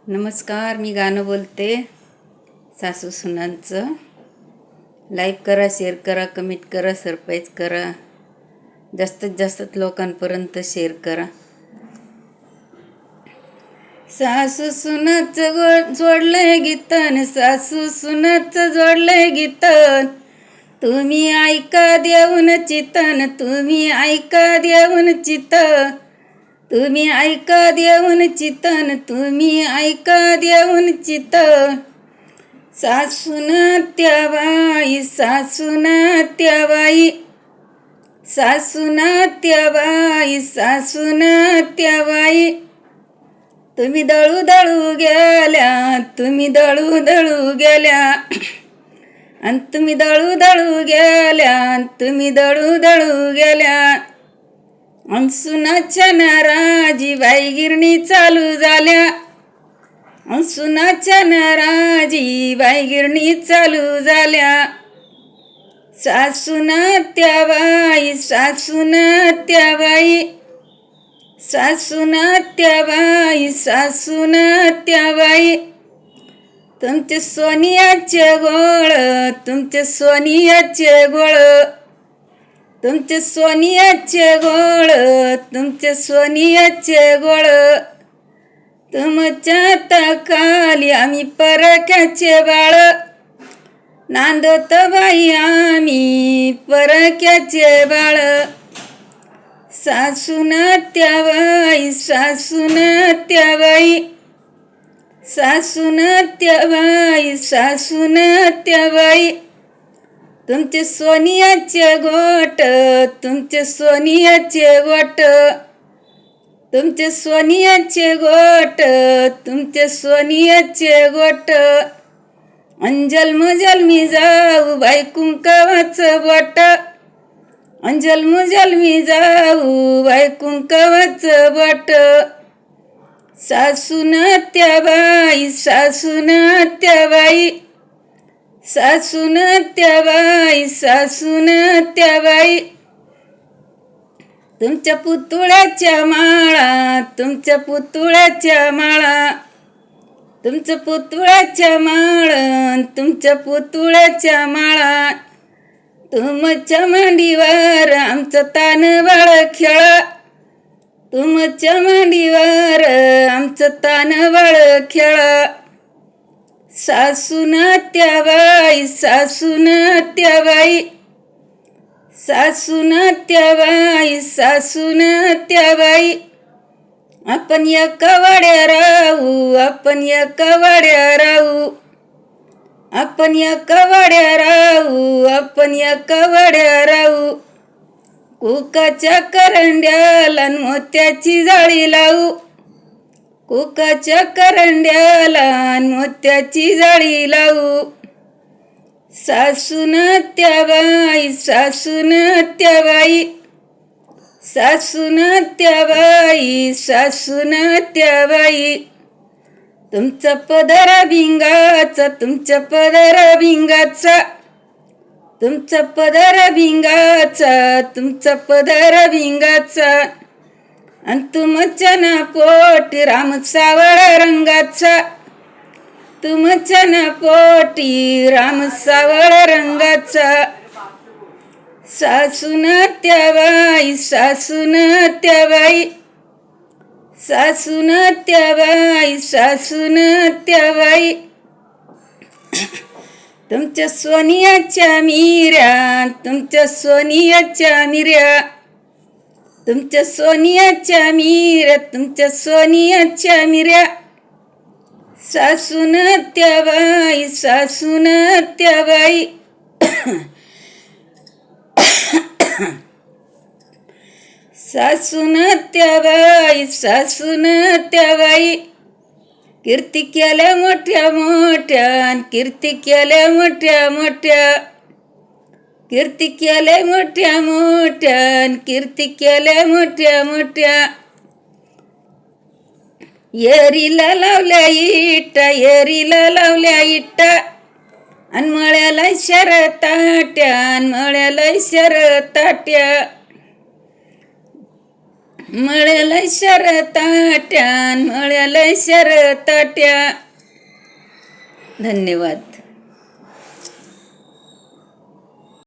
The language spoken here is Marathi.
नमस्कार, मी गाणं बोलते सासू सुनांचं. लाईक करा, शेअर करा, कमेंट करा, सरप्राईज करा, जास्तीत जास्त लोकांपर्यंत शेअर करा. सासू सुनाचं जोडलंय गीतन, सासू सुनाचं जोडलंय गीतन. तुम्ही ऐका देऊन चितन, तुम्ही ऐका देऊन चित, तुम्ही ऐका देऊन चितन, तुम्ही ऐका देऊन चित. सासूना त्या बाई, सासूना त्या बाई, सासूना त्या बाई, सासूना त्या बाई. तुम्ही दळू दळू गेल्या, तुम्ही दळू दळू गेल्या, आणि तुम्ही दळू दळू गेल्या, तुम्ही दळू दळू गेल्या. अन सुनाच्या नाराजी बाई गिरणी चालू झाल्या, अन सुनाच्या नाराजी बाई गिरणी चालू झाल्या. सासूना त्या बाई, सासूना त्या बाई, सासूना त्या बाई, सासूना त्या बाई. तुमचे सोनियाचे गोळ, तुमचे सोनियाचे गोळ, तुमचे सोनियाचे गोळ, तुमचे सोनियाचे गोळ. तुमच्या ताकाली आम्ही परक्याचे बाळ, नांदत बाई आम्ही परक्याचे बाळ. सासूना त्या बाई, सासूना त्या बाई, सासूना त्या बाई, सासूना त्या बाई. तुमचे सोनियाचे गोट, तुमचे सोनियाचे गोट, तुमचे सोनियाचे गोट, तुमचे सोनियाचे गोट. अंजल्म जल्मी जाऊ बाई कुंकवाचं बोट, अंजल्म जल्मी जाऊ बाई कुंकवाचं बोट. सासूना त्या बाई, सासूना त्या बाई, सासूना त्या बाई, सासूना त्या बाई. तुमच्या पुतळ्याच्या माळा, तुमच्या पुतळ्याच्या माळा, तुमच्या पुतळ्याच्या माळा, तुमच्या पुतळ्याच्या माळा. तुमच्या मांडीवर आमचं तान बाळ खेळ, तुमच्या मांडीवर आमचं तान बाळ खेळ. सासूना त्या बाई, सासूना त्या बाई, सासूना त्या बाई, सासूना त्या बाई. आपण एका वाड्या राहू, आपण एका वाड्या राहू, आपण एका वाड्या राहू, आपण एका वाड्या राहू. कुकाच्या करंड्याला मोत्याची जाळी लावू, कुकाच्या करंड्याला मोत्याची जाळी लावू. सासूना त्या बाई, सासूना त्या बाई, सासूना त्या बाई, सासूना त्या बाई. तुमचा पदरा भिंगाचा, तुमच्या पदरा भिंगाचा, तुमचा पदरा भिंगाचा, तुमचा पदरा भिंगाचा. आणि तुमच्या ना पोटी राम सावळा रंगाचा, तुमच्या ना पोटी राम सावळा रंगाचा. सासूना त्या बाई, सासूना त्या बाई, सासूना त्या बाई, सासूना त्या बाई. तुमच्या सोनियाच्या मिऱ्या, तुमच्या सोनियाच्या मिऱ्या, तुमच्या सोनियाच्या मिऱ्या, तुमच्या सोनियाच्या मिऱ्या. सासूना त्या बाई, सासूना त्या बाई, सासूना त्या बाई, सासूना त्या बाई. कीर्ती केल्या मोठ्या मोठ्या, कीर्ती केल्या मोठ्या मोठ्या, कीर्ती केल्या मोठ्या मोठ्या, कीर्ती केल्या मोठ्या मोठ्या. येरीला लावल्या इटा, येरीला लावल्या इटा, आणि मळ्याला शरताट्या, मळ्याला शरताट्या. मळ्याला शरताट्यान मळ्याला शरताट्या. धन्यवाद.